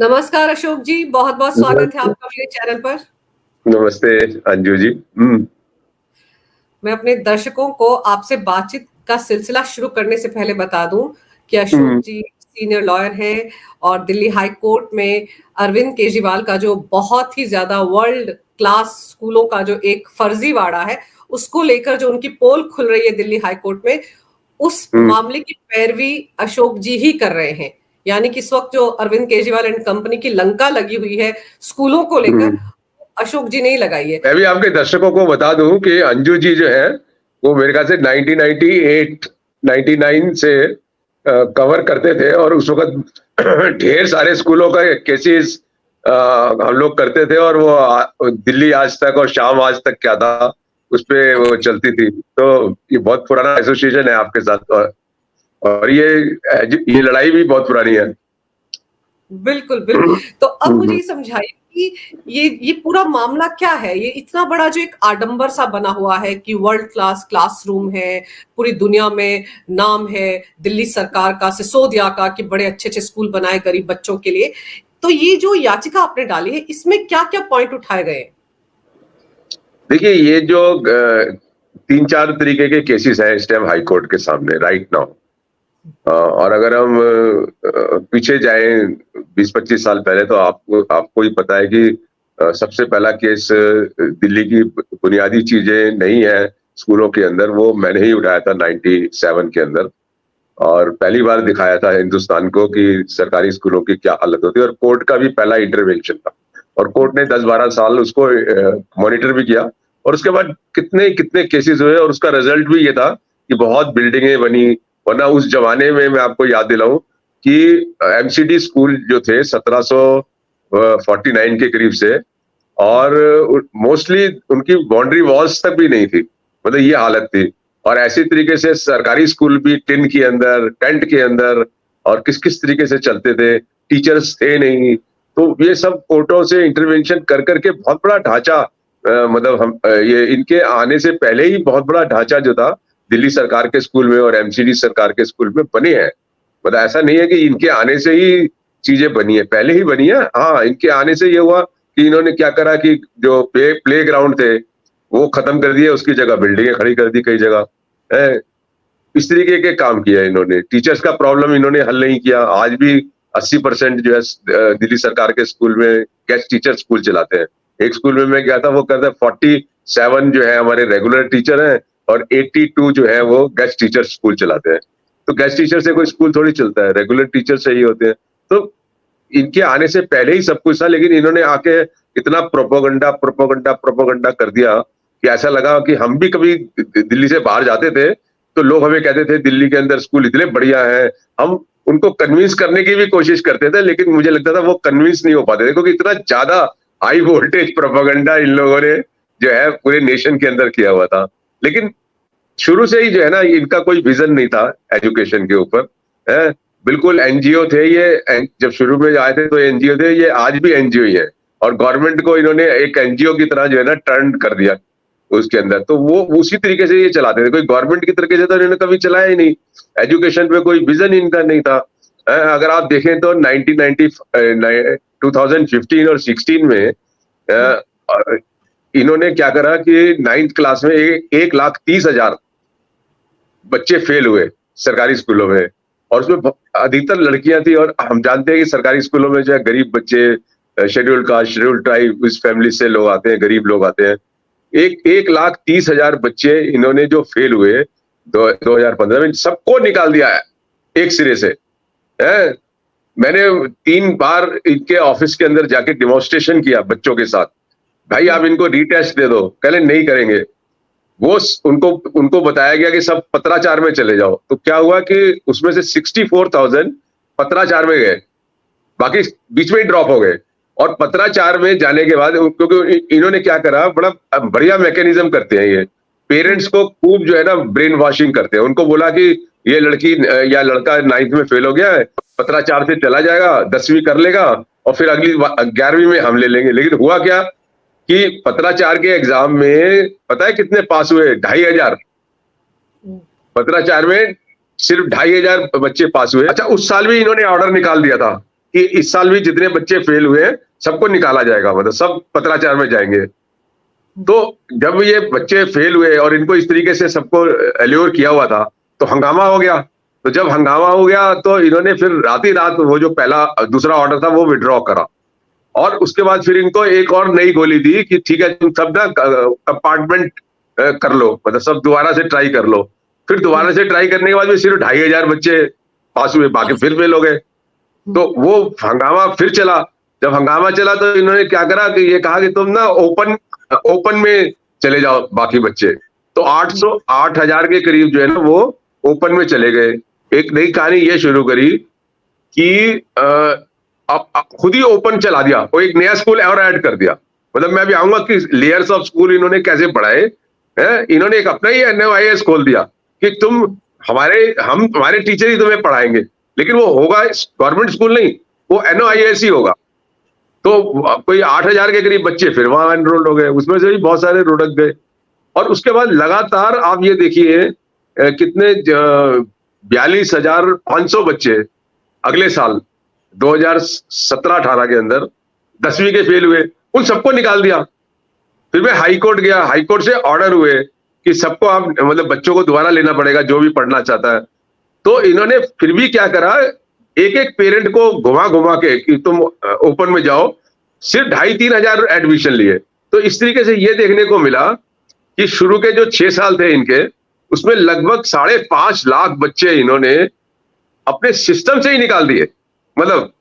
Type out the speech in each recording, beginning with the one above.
नमस्कार अशोक जी, बहुत बहुत स्वागत है नमस्ते। आपका मेरे चैनल पर। नमस्ते अंजू जी। मैं अपने दर्शकों को आपसे बातचीत का सिलसिला शुरू करने से पहले बता दूं कि अशोक हम्म, जी सीनियर लॉयर हैं और दिल्ली हाई कोर्ट में अरविंद केजरीवाल का जो बहुत ही ज्यादा वर्ल्ड क्लास स्कूलों का जो एक फर्जीवाड़ा है, उसको लेकर जो उनकी पोल खुल रही है दिल्ली हाई कोर्ट में, उस हम्म, मामले की पैरवी अशोक जी ही कर रहे हैं। यानी कि इस वक्त जो अरविंद केजरीवाल एंड कंपनी की लंका लगी हुई है स्कूलों को लेकर, हम्म। अशोक जी ने ही लगाई है। मैं भी आपके दर्शकों को बता दूं कि अंजू जी जो है वो मेरे ख्याल से 1998 99 से कवर करते थे और उस वक्त ढेर सारे स्कूलों का केसेस हम लोग करते थे और वो दिल्ली आज तक और शाम आज तक क्या था उस पे वो चलती थी। तो ये बहुत पुराना एसोसिएशन है आपके साथ और ये लड़ाई भी बहुत पुरानी है। बिल्कुल, बिल्कुल। तो अब मुझे ये समझाइए कि ये पूरा मामला क्या है? ये इतना बड़ा जो एक आडंबर सा बना हुआ है कि वर्ल्ड क्लास क्लासरूम है, पूरी दुनिया में नाम है दिल्ली सरकार का, सिसोदिया का कि बड़े अच्छे-अच्छे स्कूल बनाए गरीब बच्चों के लिए। तो ये जो याचिका आपने डाली है, इसमें क्या-क्या पॉइंट उठाए गए हैं? देखिए ये जो 3-4 तरीके के केसेस हैं इस टाइम हाई कोर्ट के सामने राइट नाउ। और अगर हम पीछे जाएं 20-25 साल पहले तो आपको ही पता है कि सबसे पहला केस दिल्ली की बुनियादी चीजें नहीं है स्कूलों के अंदर, वो मैंने ही उठाया था 97 के अंदर। और पहली बार दिखाया था हिंदुस्तान को कि सरकारी स्कूलों की क्या हालत होती है और कोर्ट का भी पहला इंटरवेंशन था और कोर्ट ने 10-12 साल उसको मॉनिटर भी किया और उसके बाद कितने कितने केसेस हुए और उसका रिजल्ट भी ये था कि बहुत बिल्डिंगें बनी। वरना उस जमाने में मैं आपको याद दिलाऊं कि एमसीडी स्कूल जो थे 1749 के करीब से और मोस्टली उनकी बाउंड्री वॉल्स तक भी नहीं थी, मतलब ये हालत थी। और ऐसी तरीके से सरकारी स्कूल भी टिन के अंदर टेंट के अंदर और किस किस तरीके से चलते थे, टीचर्स थे नहीं। तो ये सब कोर्टों से इंटरवेंशन कर करके बहुत बड़ा ढांचा मतलब हम ये इनके आने से पहले ही बहुत बड़ा ढांचा जो था दिल्ली सरकार के स्कूल में और एमसीडी सरकार के स्कूल में बने हैं। मतलब ऐसा नहीं है कि इनके आने से ही चीजें बनी है, पहले ही बनी है। हाँ, इनके आने से ये हुआ कि इन्होंने क्या करा कि जो प्ले ग्राउंड थे वो खत्म कर दिए, उसकी जगह बिल्डिंगें खड़ी कर दी कई जगह है। इस तरीके के काम किया इन्होंने। टीचर्स का प्रॉब्लम इन्होंने हल नहीं किया। आज भी 80% जो है दिल्ली सरकार के स्कूल में गेस्ट टीचर स्कूल चलाते हैं। एक स्कूल में मैं गया था, वो कहता है 47 जो है हमारे रेगुलर टीचर हैं और 82 जो है वो गेस्ट टीचर स्कूल चलाते हैं। तो गेस्ट टीचर से कोई स्कूल थोड़ी चलता है, रेगुलर टीचर से ही होते हैं। तो इनके आने से पहले ही सब कुछ था, लेकिन इन्होंने आके इतना प्रोपोगंडा प्रोपोगंडा प्रोपोगंडा कर दिया कि ऐसा लगा कि हम भी कभी दिल्ली से बाहर जाते थे तो लोग हमें कहते थे दिल्ली के अंदर स्कूल इतने बढ़िया हैं। हम उनको कन्विंस करने की भी कोशिश करते थे, लेकिन मुझे लगता था वो कन्विंस नहीं हो पाते थे क्योंकि इतना ज्यादा हाई वोल्टेज प्रोपोगंडा इन लोगों ने जो है पूरे नेशन के अंदर किया हुआ था। लेकिन शुरू से ही जो है ना इनका कोई विजन नहीं था एजुकेशन के ऊपर है। बिल्कुल एनजीओ थे ये, जब शुरू में आए थे तो एनजीओ थे, ये आज भी एनजीओ ही है। और गवर्नमेंट को इन्होंने एक एनजीओ की तरह जो है ना टर्न कर दिया उसके अंदर। तो वो उसी तरीके से ये चलाते थे, कोई गवर्नमेंट की तरीके से तो इन्होंने कभी चलाया ही नहीं। एजुकेशन पे कोई विजन इनका नहीं था। अगर आप देखें तो 2015 और 16 में इन्होंने क्या करा कि 9th क्लास में 1,30,000 बच्चे फेल हुए सरकारी स्कूलों में और उसमें अधिकतर लड़कियां थी। और हम जानते हैं कि सरकारी स्कूलों में जो है गरीब बच्चे, शेड्यूल कास्ट शेड्यूल ट्राइब इस फैमिली से लोग आते हैं, गरीब लोग आते हैं। 1,30,000 बच्चे इन्होंने जो फेल हुए 2015 में सबको निकाल दिया है एक सिरे से है। मैंने 3 बार इनके ऑफिस के अंदर जाके डिमॉन्स्ट्रेशन किया बच्चों के साथ, भाई आप इनको रीटेस्ट दे दो, कहले नहीं करेंगे। वो उनको बताया गया कि सब पत्राचार में चले जाओ। तो क्या हुआ कि उसमें से 64,000 पत्राचार में गए, बाकी बीच में ही ड्रॉप हो गए। और पत्राचार में जाने के बाद क्योंकि इन्होंने क्या करा, बड़ा बढ़िया मैकेनिज्म करते हैं ये, पेरेंट्स को खूब जो है ना ब्रेन वॉशिंग करते हैं। उनको बोला कि ये लड़की या लड़का 9th में फेल हो गया है, पत्राचार से चला जाएगा, 10वीं कर लेगा और फिर अगली 11वीं में हम ले लेंगे। लेकिन हुआ क्या कि पत्राचार के एग्जाम में पता है कितने पास हुए? 2,500। पत्राचार में सिर्फ 2,500 बच्चे पास हुए। अच्छा, उस साल भी इन्होंने ऑर्डर निकाल दिया था कि इस साल भी जितने बच्चे फेल हुए हैं सबको निकाला जाएगा, मतलब सब पत्राचार में जाएंगे। तो जब ये बच्चे फेल हुए और इनको इस तरीके से सबको एल्योर किया हुआ था, तो हंगामा हो गया। तो जब हंगामा हो गया तो इन्होंने फिर रात ही रात वो जो पहला दूसरा ऑर्डर था वो विड्रॉ करा, और उसके बाद फिर इनको एक और नई गोली दी कि ठीक है तुम सब ना कंपार्टमेंट कर लो, मतलब सब दोबारा से ट्राई कर लो। फिर दोबारा से ट्राई करने के बाद भी सिर्फ 2,500 बच्चे पास हुए, बाकी फिर फेल हो गए। तो वो हंगामा फिर चला। जब हंगामा चला तो इन्होंने क्या करा कि ये कहा कि तुम ना ओपन में चले जाओ बाकी बच्चे। तो 8,000 के करीब जो है ना वो ओपन में चले गए। एक नई कहानी ये शुरू करी कि अब खुद ही ओपन चला दिया, वो एक नया स्कूल और ऐड कर दिया। मतलब मैं भी आऊंगा कि लेयर्स ऑफ स्कूल इन्होंने कैसे पढ़ाए हैं। इन्होंने एक अपना ही NOIS खोल दिया कि तुम हमारे टीचर ही तुम्हें पढ़ाएंगे, लेकिन वो होगा गवर्नमेंट स्कूल नहीं, वो NOIS ही होगा। तो कोई 8,000 के करीब बच्चे फिर वहां एनरोल्ड हो गए, उसमें से भी बहुत सारे लुढ़क गए। और उसके बाद लगातार आप ये देखिए कितने 42,500 बच्चे अगले साल 2017-18 के अंदर 10वीं के फेल हुए, उन सबको निकाल दिया। फिर मैं हाई कोर्ट गया, हाई कोर्ट से ऑर्डर हुए कि सबको आप मतलब बच्चों को दोबारा लेना पड़ेगा जो भी पढ़ना चाहता है। तो इन्होंने फिर भी क्या करा, एक एक पेरेंट को घुमा घुमा के कि तुम ओपन में जाओ, सिर्फ 2,500-3 हजार एडमिशन लिए। तो इस तरीके से ये देखने को मिला कि शुरू के जो 6 साल थे इनके, उसमें लगभग 5.5 लाख बच्चे इन्होंने अपने सिस्टम से ही निकाल दिए। मतलब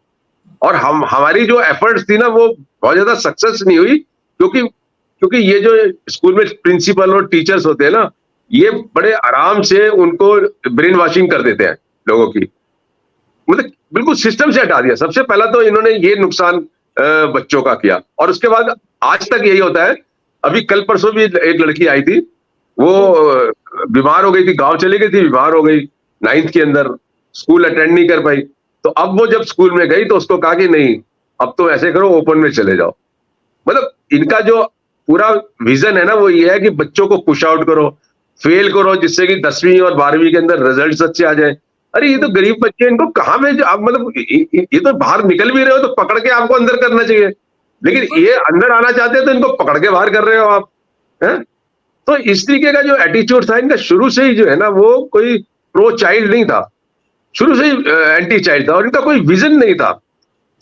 और हमारी जो एफर्ट्स थी ना वो बहुत ज्यादा सक्सेस नहीं हुई, क्योंकि ये जो स्कूल में प्रिंसिपल और टीचर्स होते हैं ना, ये बड़े आराम से उनको ब्रेन वॉशिंग कर देते हैं लोगों की, मतलब बिल्कुल सिस्टम से हटा दिया। सबसे पहला तो इन्होंने ये नुकसान बच्चों का किया, और उसके बाद आज तक यही होता है। अभी कल परसों भी एक लड़की आई थी, वो बीमार हो गई थी, गांव चली गई थी, बीमार हो गई 9th के अंदर, स्कूल अटेंड नहीं कर पाई। तो अब वो जब स्कूल में गई तो उसको कहा कि नहीं, अब तो ऐसे करो ओपन में चले जाओ। मतलब इनका जो पूरा विजन है ना वो ये है कि बच्चों को पुश आउट करो, फेल करो, जिससे कि 10वीं और 12वीं के अंदर रिजल्ट्स अच्छे आ जाए। अरे ये तो गरीब बच्चे, इनको कहाँ भेज आप, मतलब ये तो बाहर निकल भी रहे हो तो पकड़ के आपको अंदर करना चाहिए, लेकिन ये अंदर आना चाहते हैं तो इनको पकड़ के बाहर कर रहे हो आप, हैं? तो इस तरीके का जो एटीट्यूड था इनका शुरू से ही जो है ना वो कोई प्रो चाइल्ड नहीं था, शुरू से ही एंटी चाइल्ड था, और इनका कोई विजन नहीं था।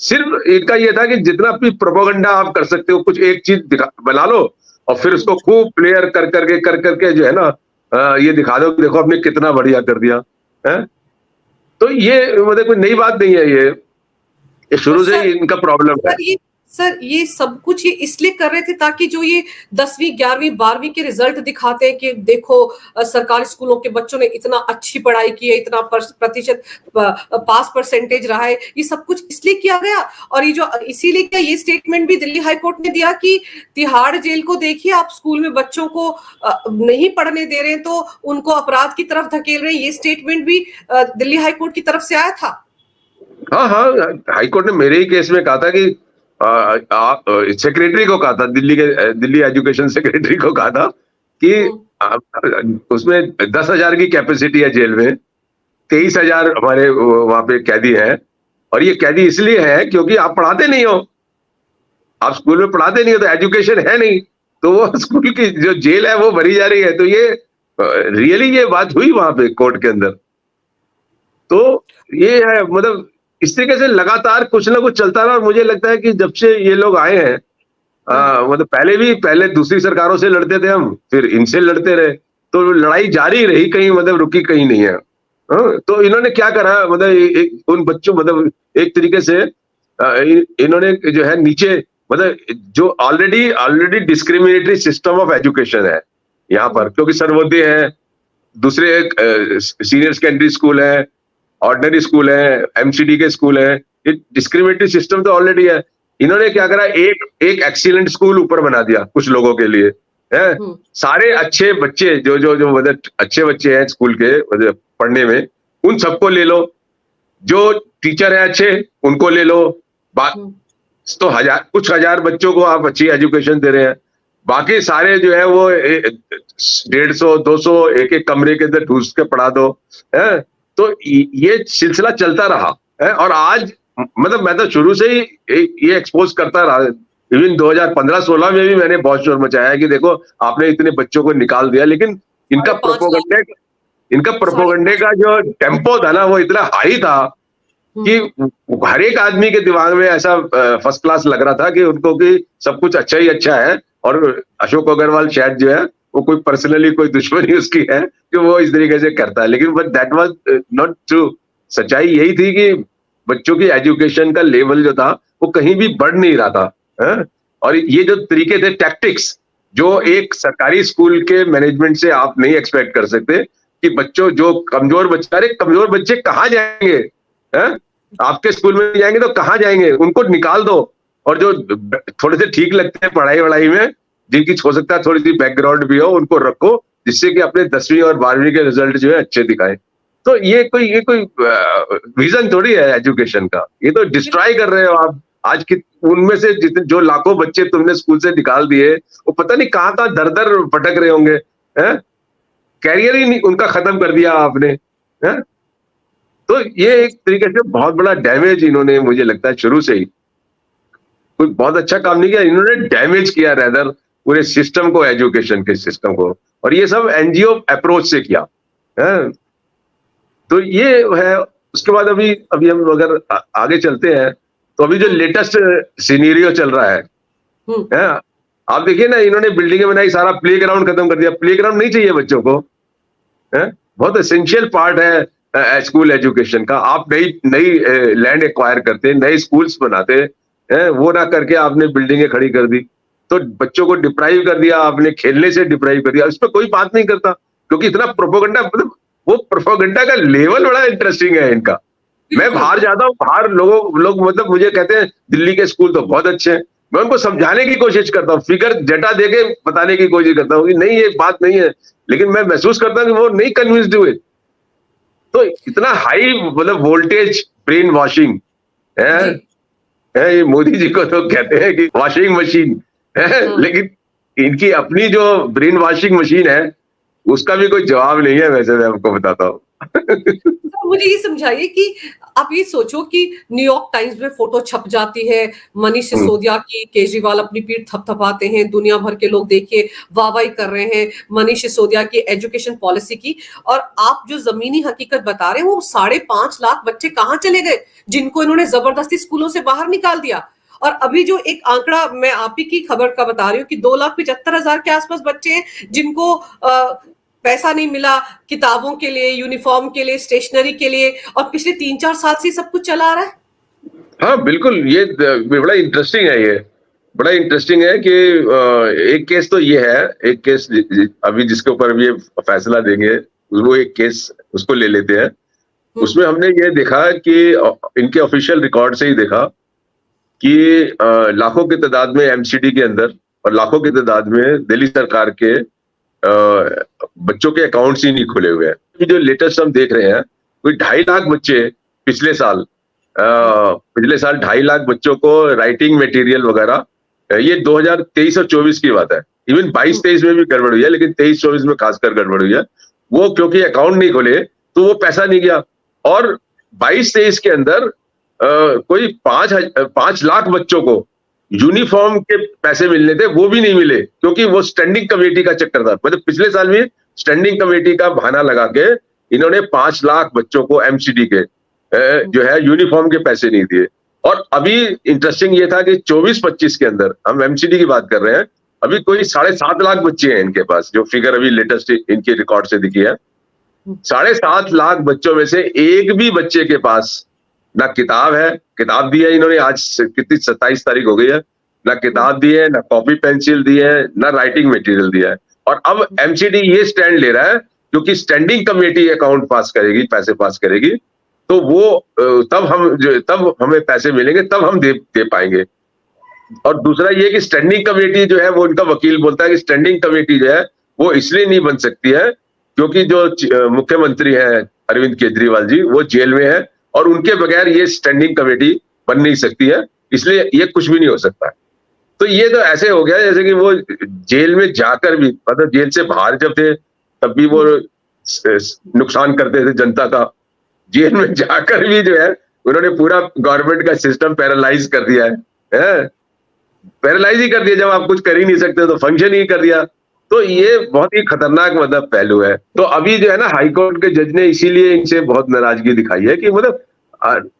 सिर्फ इनका ये था कि जितना भी प्रोपेगेंडा आप कर सकते हो, कुछ एक चीज बना लो और फिर उसको खूब प्लेयर कर करके जो है ना ये दिखा दो कि देखो आपने कितना बढ़िया कर दिया है। तो ये मतलब कोई नई बात नहीं है, ये शुरू से ही इनका प्रॉब्लम है। सर ये सब कुछ ये इसलिए कर रहे थे ताकि जो ये 10वीं 11वीं 12वीं के रिजल्ट दिखाते हैं कि देखो सरकारी स्कूलों के बच्चों ने इतना अच्छी पढ़ाई की है, इतना प्रतिशत पास परसेंटेज रहा है, ये सब कुछ इसलिए किया गया। और ये जो इसीलिए क्या ये स्टेटमेंट भी दिल्ली हाईकोर्ट ने दिया कि तिहाड़ जेल को देखिए, आप स्कूल में बच्चों को नहीं पढ़ने दे रहे हैं तो उनको अपराध की तरफ धकेल रहे हैं, ये स्टेटमेंट भी दिल्ली हाईकोर्ट की तरफ से आया था। हाँ, हाईकोर्ट ने मेरे ही केस में कहा था कि सेक्रेटरी को कहा था, दिल्ली एजुकेशन सेक्रेटरी को कहा था कि उसमें 10,000 की कैपेसिटी है जेल में, 23,000 हमारे वहां पे कैदी हैं, और ये कैदी इसलिए है क्योंकि आप पढ़ाते नहीं हो, आप स्कूल में पढ़ाते नहीं हो तो एजुकेशन है नहीं, तो वो स्कूल की जो जेल है वो भरी जा रही है। तो ये रियली ये बात हुई वहां पे कोर्ट के अंदर। तो ये है, मतलब इस तरीके से लगातार कुछ ना कुछ चलता रहा, और मुझे लगता है कि जब से ये लोग आए हैं, मतलब पहले दूसरी सरकारों से लड़ते थे हम, फिर इनसे लड़ते रहे, तो लड़ाई जारी रही, कहीं मतलब रुकी कहीं नहीं है। तो इन्होंने क्या करा, मतलब उन बच्चों, मतलब एक तरीके से इन्होंने जो है नीचे, मतलब जो already discriminatory system of education है यहाँ पर, क्योंकि सर्वोदय है, दूसरे सीनियर सेकेंडरी स्कूल है, ऑर्डिनरी स्कूल है, MCD के स्कूल है, ये डिस्क्रिमिनेटरी सिस्टम तो ऑलरेडी है। इन्होंने क्या करा, एक एक्सीलेंट स्कूल ऊपर बना दिया कुछ लोगों के लिए, है। सारे अच्छे बच्चे जो मतलब अच्छे बच्चे हैं स्कूल के मतलब पढ़ने में, उन सबको ले लो, जो टीचर है अच्छे उनको ले लो, तो कुछ हजार बच्चों को आप अच्छी एजुकेशन दे रहे हैं, बाकी सारे जो है वो 150-200 एक कमरे के अंदर ठूस के पढ़ा दो, है। तो ये सिलसिला चलता रहा है, और आज मतलब मैं तो शुरू से ही ये एक्सपोज करता रहा। इवन 2015-16 में भी मैंने बहुत शोर मचाया है कि देखो आपने इतने बच्चों को निकाल दिया, लेकिन इनका 5.5 लाख, साढ़े प्रोपोगंडे पांच का जो टेम्पो था ना वो इतना हाई था कि हम्म, हर एक आदमी के दिमाग में ऐसा फर्स्ट क्लास लग रहा था कि उनको कि सब कुछ अच्छा ही अच्छा है, और अशोक अग्रवाल शायद जो है वो कोई पर्सनली कोई दुश्मनी उसकी है कि वो इस तरीके से करता है, लेकिन but that was not true. सच्चाई यही थी कि बच्चों की एजुकेशन का लेवल जो था वो कहीं भी बढ़ नहीं रहा था, है? और ये जो तरीके थे टैक्टिक्स, जो हम्म, एक सरकारी स्कूल के मैनेजमेंट से आप नहीं एक्सपेक्ट कर सकते कि बच्चों जो कमजोर बच्चे, अरे कमजोर बच्चे कहाँ जाएंगे, हैं? आपके स्कूल में जाएंगे तो कहाँ जाएंगे, उनको निकाल दो। और जो थोड़े से ठीक लगते हैं पढ़ाई वढ़ाई में, जिनकी हो सकता है थोड़ी सी बैकग्राउंड भी हो, उनको रखो, जिससे कि अपने 10वीं और 12वीं के रिजल्ट जो है अच्छे दिखाएं। तो ये कोई विजन थोड़ी है एजुकेशन का, ये तो डिस्ट्रॉय कर रहे हो आप। आज की उनमें से जितने जो लाखों बच्चे तुमने स्कूल से निकाल दिए, वो पता नहीं कहाँ कहाँ दर दर भटक रहे होंगे, हैं? कैरियर ही नहीं उनका खत्म कर दिया आपने, हैं? तो ये एक तरीके से बहुत बड़ा डैमेज इन्होंने, मुझे लगता है शुरू से ही कोई बहुत अच्छा काम नहीं किया, इन्होंने डैमेज किया रेदर पूरे सिस्टम को, एजुकेशन के सिस्टम को। और ये सब एनजीओ अप्रोच से किया है। तो ये है। उसके बाद अभी अभी हम अगर आगे चलते हैं, तो अभी जो हम्म, लेटेस्ट सिनेरियो चल रहा हम्म, है, आप देखिए ना, इन्होंने बिल्डिंगें बनाई, सारा प्ले ग्राउंड खत्म कर दिया। प्ले ग्राउंड नहीं चाहिए बच्चों को, है? बहुत एसेंशियल पार्ट है स्कूल एजुकेशन का। आप नई नई लैंड एक्वायर करते, नए स्कूल्स बनाते हैं, वो ना करके आपने बिल्डिंगें खड़ी कर दी, तो बच्चों को डिप्राइव कर दिया आपने, खेलने से डिप्राइव कर दिया। इस पर कोई बात नहीं करता, क्योंकि इतना प्रोपोगंडा, मतलब वो प्रोपोगंडा का लेवल बड़ा इंटरेस्टिंग है इनका। मैं बिल्कुल बाहर जाता हूँ, बाहर लोग मतलब मुझे कहते हैं दिल्ली के स्कूल तो बहुत अच्छे हैं। मैं उनको समझाने की कोशिश करता हूँ, फिगर डेटा देके बताने की कोशिश करता हूँ कि नहीं ये बात नहीं है, लेकिन मैं महसूस करता हूँ कि वो नहीं कन्विंस्ड हुए। तो इतना हाई मतलब वोल्टेज ब्रेन वॉशिंग जी, है, ये मोदी जी को तो कहते हैं कि वॉशिंग मशीन है, हाँ। लेकिन इनकी अपनी जो ब्रेन वॉशिंग मशीन है उसका भी कोई जवाब नहीं है, वैसे मैं आपको बताता हूँ। तो मुझे ये समझाइए कि आप ये सोचो कि न्यूयॉर्क टाइम्स में फोटो छप जाती है मनीष सिसोदिया की, केजरीवाल अपनी पीठ थपथपाते हैं, दुनिया भर के लोग देखिए वाहवाही कर रहे हैं मनीष सिसोदिया की एजुकेशन पॉलिसी की, और आप जो जमीनी हकीकत बता रहे हैं वो 5.5 लाख बच्चे कहाँ चले गए जिनको इन्होंने जबरदस्ती स्कूलों से बाहर निकाल दिया। और अभी जो एक आंकड़ा मैं आप ही की खबर का बता रही हूँ कि 2,75,000 के आसपास बच्चे हैं जिनको पैसा नहीं मिला किताबों के लिए, यूनिफॉर्म के लिए, स्टेशनरी के लिए, और पिछले 3-4 साल से सब कुछ चला आ रहा है। हाँ बिल्कुल, ये बड़ा इंटरेस्टिंग है। ये बड़ा इंटरेस्टिंग है कि एक केस तो ये है, एक केस अभी जिसके ऊपर अभी ये फैसला देंगे, वो एक केस उसको ले लेते हैं। हम्म, उसमें हमने ये देखा कि इनके ऑफिशियल रिकॉर्ड से ही देखा कि लाखों की तादाद में एमसीडी के अंदर और लाखों की तादाद में दिल्ली सरकार के बच्चों के अकाउंट्स ही नहीं खुले हुए हैं। ये जो लेटेस्ट हम देख रहे हैं, कोई 2.5 लाख बच्चे पिछले साल पिछले साल 2.5 लाख बच्चों को राइटिंग मटेरियल वगैरह, ये 2023 और 24 की बात है। इवन 22-23 में भी गड़बड़ हुई है, लेकिन 23-24 में खासकर गड़बड़ हुई है। वो क्योंकि अकाउंट नहीं खोले तो वो पैसा नहीं गया। और 22-23 के अंदर कोई 5 लाख बच्चों को यूनिफॉर्म के पैसे मिलने थे, वो भी नहीं मिले, क्योंकि वो स्टैंडिंग कमेटी का चक्कर था। मतलब पिछले साल भी स्टैंडिंग कमेटी का बहाना लगा के इन्होंने 5 लाख बच्चों को एमसीडी के जो है यूनिफॉर्म के पैसे नहीं दिए। और अभी इंटरेस्टिंग ये था कि 24-25 के अंदर, हम एमसीडी की बात कर रहे हैं, अभी कोई 7.5 लाख बच्चे हैं इनके पास, जो फिगर अभी लेटेस्ट इनके रिकॉर्ड से दिखी है। 7.5 लाख बच्चों में से एक भी बच्चे के पास ना किताब है, किताब दी है इन्होंने, आज कितनी 27 तारीख हो गई है, ना किताब दी है, ना कॉपी पेंसिल दी है, ना राइटिंग मटेरियल दिया है। और अब एमसीडी ये स्टैंड ले रहा है, क्योंकि स्टैंडिंग कमेटी अकाउंट पास करेगी, पैसे पास करेगी, तो वो तब हमें पैसे मिलेंगे, तब हम दे पाएंगे। और दूसरा ये कि स्टैंडिंग कमेटी जो है, वो उनका वकील बोलता है कि स्टैंडिंग कमेटी जो है वो इसलिए नहीं बन सकती है क्योंकि जो मुख्यमंत्री है अरविंद केजरीवाल जी, वो जेल में है, और उनके बगैर ये स्टैंडिंग कमेटी बन नहीं सकती है, इसलिए ये कुछ भी नहीं हो सकता है। तो ये तो ऐसे हो गया जैसे कि वो जेल में जाकर भी, मतलब जेल से बाहर जब थे तब भी वो नुकसान करते थे जनता का, जेल में जाकर भी जो है उन्होंने पूरा गवर्नमेंट का सिस्टम पैरालाइज कर दिया है? पैरालाइज ही कर दिया, जब आप कुछ कर ही नहीं सकते तो फंक्शन ही कर दिया। तो ये बहुत ही खतरनाक मतलब पहलू है। तो अभी जो है ना, हाई कोर्ट के जज ने इसीलिए इनसे बहुत नाराजगी दिखाई है कि मतलब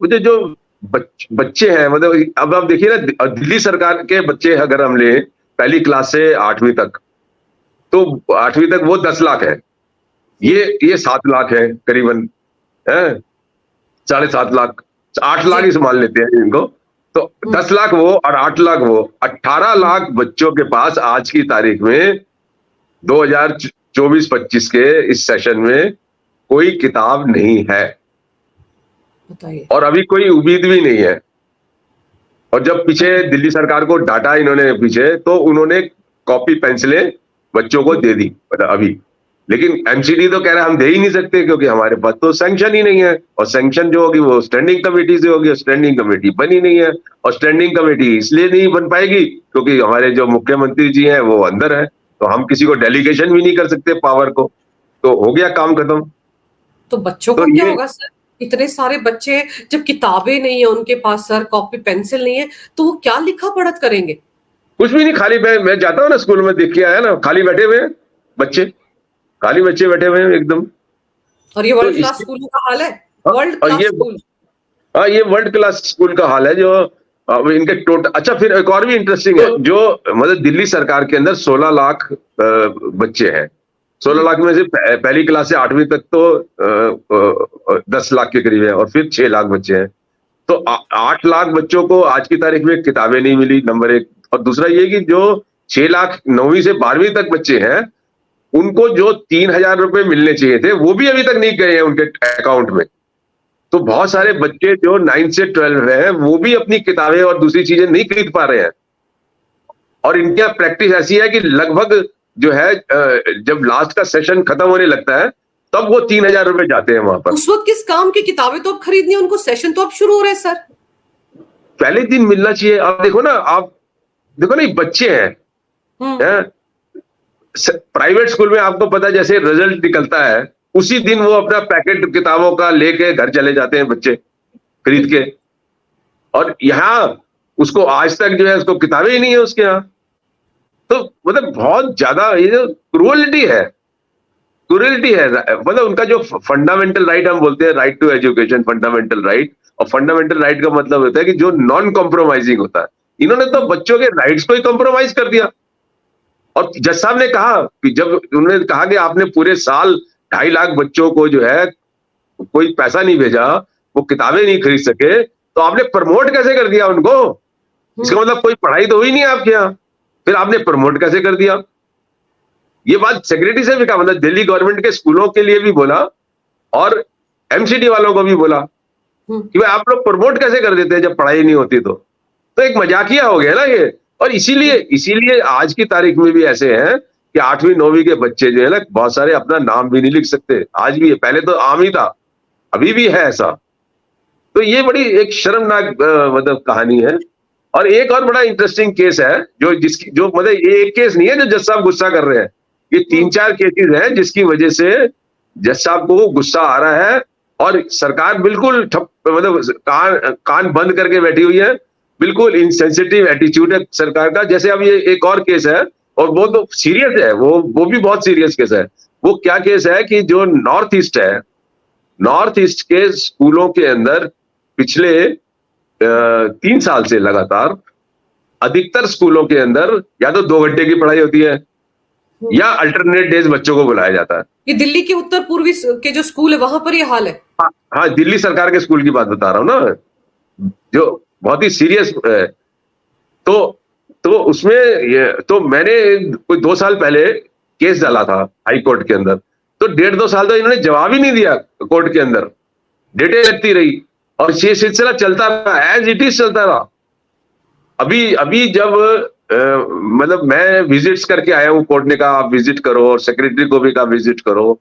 मुझे जो बच्चे हैं, मतलब अब आप देखिए ना, दिल्ली सरकार के बच्चे अगर हम ले पहली क्लास से 8वीं तक, तो 8वीं तक वो 10 लाख है, ये 7 लाख है करीबन, है 7.5 लाख, 8 लाख जी। ही मान लेते हैं इनको। तो 10 लाख वो और 8 लाख वो, 18 लाख बच्चों के पास आज की तारीख में 2024-25 के इस सेशन में कोई किताब नहीं है, बताइए। और अभी कोई उम्मीद भी नहीं है। और जब पीछे दिल्ली सरकार को डांटा इन्होंने पीछे, तो उन्होंने कॉपी पेंसिलें बच्चों को दे दी, मतलब अभी। लेकिन एमसीडी तो कह रहा है हम दे ही नहीं सकते, क्योंकि हमारे पास तो सैंक्शन ही नहीं है, और सैंक्शन जो होगी वो स्टैंडिंग कमेटी से होगी, स्टैंडिंग कमेटी बनी नहीं है। और स्टैंडिंग कमेटी इसलिए नहीं बन पाएगी क्योंकि हमारे जो मुख्यमंत्री जी हैं वो अंदर है, तो हम किसी को डेलीगेशन भी नहीं कर सकते पावर को, तो हो गया काम खत्म। तो बच्चों तो का क्या ये होगा सर? इतने सारे बच्चे, जब किताबें नहीं है उनके पास सर, कॉपी पेंसिल नहीं है, तो वो क्या लिखा पढ़त करेंगे? कुछ भी नहीं, खाली मैं जाता हूँ ना स्कूल में, देख के आया ना, खाली बैठे हुए हैं बच्चे, खाली बच्चे बैठे हुए हैं एकदम। और ये तो वर्ल्ड क्लास इसकी स्कूलों का हाल है। हाँ, वर्ल्ड और क्लास स्कूल। ये वर्ल्ड क्लास स्कूल का हाल है जो इनके टोटल। अच्छा, फिर एक और भी इंटरेस्टिंग है, जो मतलब दिल्ली सरकार के अंदर 16 लाख बच्चे हैं। 16 लाख में से पहली क्लास से 8वीं तक तो 10 लाख के करीब है, और फिर 6 लाख बच्चे हैं। तो 8 लाख बच्चों को आज की तारीख में किताबें नहीं मिली, नंबर एक। और दूसरा ये कि जो 6 लाख 9वीं से 12वीं तक बच्चे हैं, उनको जो 3,000 रुपए मिलने चाहिए थे वो भी अभी तक नहीं गए हैं उनके अकाउंट में। तो बहुत सारे बच्चे जो 9 से 12 हैं, वो भी अपनी किताबें और दूसरी चीजें नहीं खरीद पा रहे हैं। और इनकी प्रैक्टिस ऐसी है कि लगभग जो है, जब लास्ट का सेशन खत्म होने लगता है, तब वो 3,000 रुपए जाते हैं वहां पर। उस वक्त किस काम की किताबें तो अब खरीदनी है उनको, सेशन तो अब शुरू हो रहे हैं सर। पहले दिन मिलना चाहिए। आप देखो ना, ये बच्चे हैं, प्राइवेट स्कूल में आपको पता है, जैसे रिजल्ट निकलता है उसी दिन वो अपना पैकेट किताबों का लेके घर चले जाते हैं बच्चे, खरीद के। और यहाँ उसको आज तक जो है, उसको किताबें ही नहीं है उसके यहाँ। तो मतलब बहुत ज्यादा ये जो क्रूरलिटी है, मतलब उनका जो फंडामेंटल राइट हम बोलते हैं, right to education, fundamental right. और फंडामेंटल राइट का मतलब होता है कि जो नॉन कॉम्प्रोमाइजिंग होता है। इन्होंने तो बच्चों के राइट्स को ही कॉम्प्रोमाइज कर दिया। और जज साहब ने कहा कि जब उन्होंने कहा कि आपने पूरे साल 2.5 लाख बच्चों को जो है कोई पैसा नहीं भेजा, वो किताबें नहीं खरीद सके, तो आपने प्रमोट कैसे कर दिया उनको? इसका मतलब कोई पढ़ाई तो हुई नहीं आपके यहाँ, फिर आपने प्रमोट कैसे कर दिया? ये बात सेक्रेटरी से भी कहा, मतलब दिल्ली गवर्नमेंट के स्कूलों के लिए भी बोला और एमसीडी वालों को भी बोला कि भाई आप लोग प्रमोट कैसे कर देते हैं जब पढ़ाई नहीं होती। तो एक मजाकिया हो गया ना ये। और इसीलिए आज की तारीख में भी ऐसे हैं कि 8वीं 9वीं के बच्चे जो है ना, बहुत सारे अपना नाम भी नहीं लिख सकते आज भी है, पहले तो आम ही था, अभी भी है ऐसा। तो ये बड़ी एक शर्मनाक मतलब कहानी है। और एक और बड़ा इंटरेस्टिंग केस है, जो मतलब ये एक केस नहीं है जो जज साहब गुस्सा कर रहे हैं, ये 3-4 केसेस हैं जिसकी वजह से जज साहब को गुस्सा आ रहा है। और सरकार बिल्कुल ठप, मतलब कान बंद करके बैठी हुई है, बिल्कुल इनसेंसिटिव एटीट्यूड है सरकार का। जैसे अब ये एक और केस है, और वो तो सीरियस है, वो भी बहुत सीरियस केस है। वो क्या केस है कि जो नॉर्थ ईस्ट के स्कूलों के अंदर पिछले 3 साल से लगातार अधिकतर स्कूलों के अंदर या तो 2 घंटे की पढ़ाई होती है या अल्टरनेट डेज बच्चों को बुलाया जाता है। ये दिल्ली के उत्तर पूर्वी के जो स्कूल है वहां पर ये हाल है। हाँ, दिल्ली सरकार के स्कूल की बात बता रहा हूं ना, जो बहुत ही सीरियस है। तो उसमें तो मैंने कोई 2 साल पहले केस डाला था हाई कोर्ट के अंदर, तो 1.5-2 साल तो इन्होंने जवाब ही नहीं दिया कोर्ट के अंदर, डेटें लगती रही और ये सिलसिला चलता रहा, एज इट इज चलता रहा। अभी जब मतलब मैं विजिट्स करके आया हूं, कोर्ट ने कहा आप विजिट करो, और सेक्रेटरी को भी कहा विजिट करो,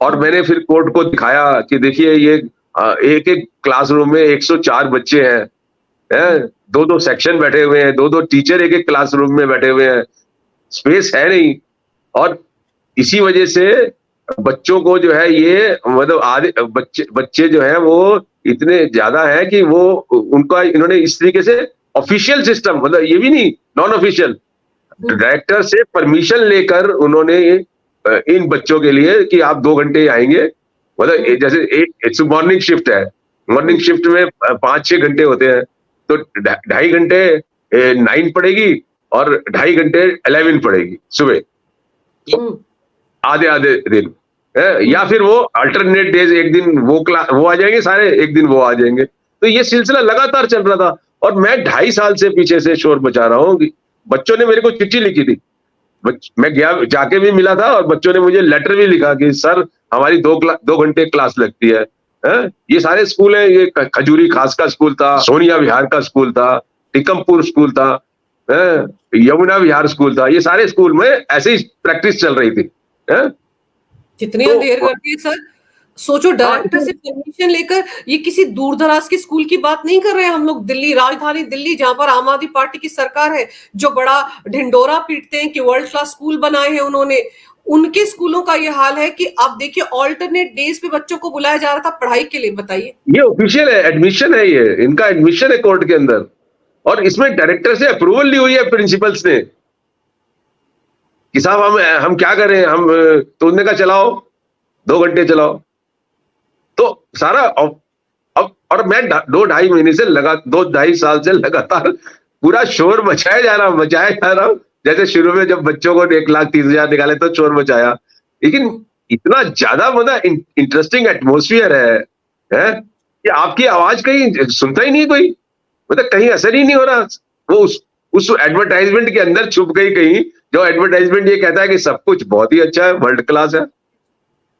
और मैंने फिर कोर्ट को दिखाया कि देखिए ये एक एक क्लासरूम में 104 बच्चे हैं, 2-2 सेक्शन बैठे हुए हैं, 2-2 टीचर एक एक क्लासरूम में बैठे हुए हैं, स्पेस है नहीं। और इसी वजह से बच्चों को जो है ये मतलब आधे बच्चे जो है वो इतने ज्यादा है कि वो उनका इन्होंने इस तरीके से ऑफिशियल सिस्टम, मतलब ये भी नहीं, नॉन ऑफिशियल, डायरेक्टर से परमिशन लेकर उन्होंने इन बच्चों के लिए कि आप 2 घंटे आएंगे, मतलब जैसे एक मॉर्निंग शिफ्ट है, मॉर्निंग शिफ्ट में 5-6 घंटे होते हैं, तो 2.5 घंटे 9 पड़ेगी और 2.5 घंटे 11 पड़ेगी सुबह, तो आधे आधे दिन या फिर वो अल्टरनेट डेज, एक दिन वो आ जाएंगे सारे, एक दिन वो आ जाएंगे। तो ये सिलसिला लगातार चल रहा था और मैं 2.5 साल से पीछे से शोर मचा रहा हूँ। बच्चों ने मेरे को चिट्ठी लिखी थी, मैं गया, जाके भी मिला था और बच्चों ने मुझे लेटर भी लिखा कि सर हमारी 2 घंटे क्लास लगती है। ये सारे स्कूल है, ये खजूरी खास का स्कूल था, सोनिया विहार का स्कूल था, टिकमपुर स्कूल था, यमुना विहार स्कूल था, ये सारे स्कूल में ऐसे ही प्रैक्टिस चल रही थी। कितनी देर करती है सर, सोचो डायरेक्टर से परमिशन लेकर, ये किसी दूर दराज के स्कूल की बात नहीं कर रहे हैं हम लोग, दिल्ली, राजधानी दिल्ली, जहां पर आम आदमी पार्टी की सरकार है, जो बड़ा ढिंडोरा पीटते हैं कि वर्ल्ड क्लास स्कूल बनाए हैं उन्होंने, उनके स्कूलों का ये हाल है कि आप देखिए ऑल्टरनेट डेज पे बच्चों को बुलाया जा रहा था पढ़ाई के लिए। बताइए, ये ऑफिशियल है, एडमिशन है, ये इनका एडमिशन है कोर्ट के अंदर, और इसमें डायरेक्टर से अप्रूवल ली हुई है प्रिंसिपल्स ने कि साहब हम क्या करें, हम तो उन्होंने कहा चलाओ 2 घंटे चलाओ, तो सारा अब और मैं 2-2.5 महीने से 2-2.5 साल से लगातार पूरा शोर मचाया जा रहा हूं। जैसे शुरू में जब बच्चों को 1,30,000 निकाले तो शोर मचाया, लेकिन इतना ज्यादा मतलब इंटरेस्टिंग एटमोसफियर है कि आपकी आवाज कहीं सुनता ही नहीं कोई, मतलब कहीं असर ही नहीं हो रहा। वो उस एडवर्टाइजमेंट के अंदर छुप गई कहीं, जो एडवर्टाइजमेंट ये कहता है कि सब कुछ बहुत ही अच्छा है, वर्ल्ड क्लास है।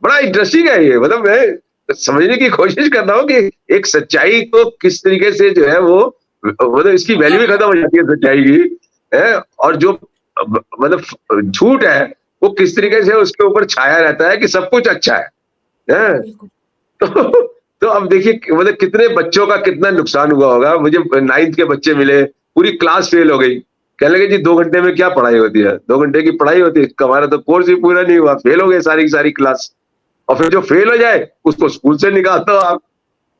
बड़ा इंटरेस्टिंग है ये, मतलब मैं समझने की कोशिश कर रहा हूँ कि एक सच्चाई को किस तरीके से जो है वो मतलब इसकी वैल्यू खत्म हो जाती है सच्चाई की, और जो मतलब झूठ है वो किस तरीके से उसके ऊपर छाया रहता है कि सब कुछ अच्छा है। तो अब देखिए मतलब कितने बच्चों का कितना नुकसान हुआ होगा। मुझे 9th के बच्चे मिले, पूरी क्लास फेल हो गई, कहने लगे जी 2 घंटे में क्या पढ़ाई होती है, 2 घंटे की पढ़ाई होती है, हमारा तो कोर्स भी पूरा नहीं हुआ, फेल हो गए सारी की सारी क्लास। और फिर जो फेल हो जाए उसको स्कूल से निकाल दो आप।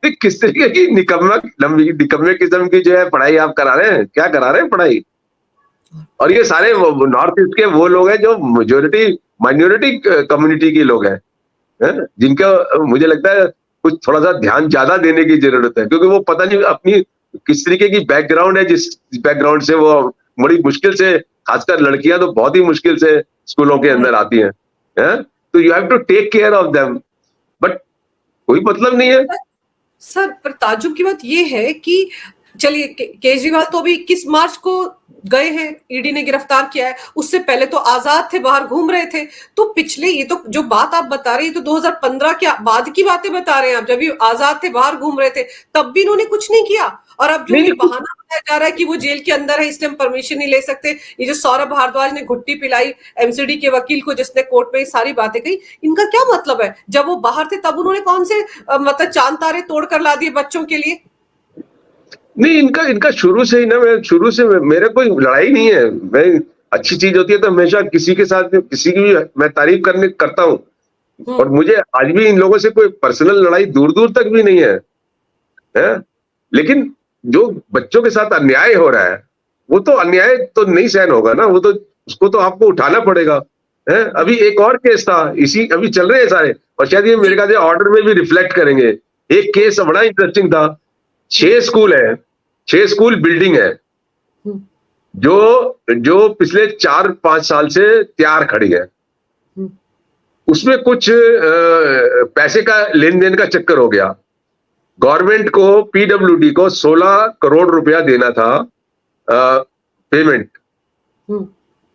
किस तरीके की निकम्मे किस्म की जो है पढ़ाई आप करा रहे हैं, क्या करा रहे हैं पढ़ाई। और ये सारे नॉर्थ ईस्ट के वो लोग हैं जो माइनॉरिटी कम्युनिटी के लोग हैं, जिनका मुझे लगता है कुछ थोड़ा सा ध्यान ज्यादा देने की जरूरत है, क्योंकि वो पता नहीं अपनी किस तरीके की बैकग्राउंड है, जिस बैकग्राउंड से वो बड़ी मुश्किल से, खासकर लड़कियां तो बहुत ही मुश्किल से स्कूलों के अंदर आती हैं, तो you have to take care of them, but कोई मतलब नहीं है। सर पर ताज्जुब की बात ये है कि चलिए केजरीवाल तो अभी 21 मार्च को गए हैं, ईडी ने गिरफ्तार किया है, उससे पहले तो आजाद थे, बाहर घूम रहे थे। तो पिछले, ये तो जो बात आप बता रहे हैं तो 2015 के बाद की बातें बता रहे हैं आप, जब भी आजाद थे, बाहर घूम रहे थे, तब भी इन्होंने कुछ नहीं किया। और अब जो ये बहाना बताया जा रहा है कि वो जेल के अंदर है इसलिए हम परमिशन नहीं ले सकते, ये जो सौरभ भारद्वाज ने घुट्टी पिलाई एमसीडी के वकील को जिसने कोर्ट में सारी बातें कही, इनका क्या मतलब है? जब वो बाहर थे तब उन्होंने कौन से मतलब चांद तारे तोड़कर ला दिए बच्चों के लिए? नहीं, इनका शुरू से ही ना, मेरे कोई लड़ाई नहीं है। मैं अच्छी चीज होती है तो हमेशा किसी के साथ किसी की भी मैं तारीफ करता हूँ, और मुझे आज भी इन लोगों से कोई पर्सनल लड़ाई दूर दूर तक भी नहीं है? लेकिन जो बच्चों के साथ अन्याय हो रहा है, वो तो अन्याय तो नहीं सहन होगा ना, वो तो उसको तो आपको उठाना पड़ेगा। अभी एक और केस था, अभी चल रहे हैं सारे, और शायद ये मेरे ख्याल से ऑर्डर में भी रिफ्लेक्ट करेंगे। एक केस बड़ा इंटरेस्टिंग था, 6 स्कूल है, 6 स्कूल बिल्डिंग है जो पिछले 4-5 साल से तैयार खड़ी है। उसमें कुछ पैसे का लेन देन का चक्कर हो गया। गवर्नमेंट को, पीडब्ल्यूडी को 16 करोड़ रुपया देना था पेमेंट,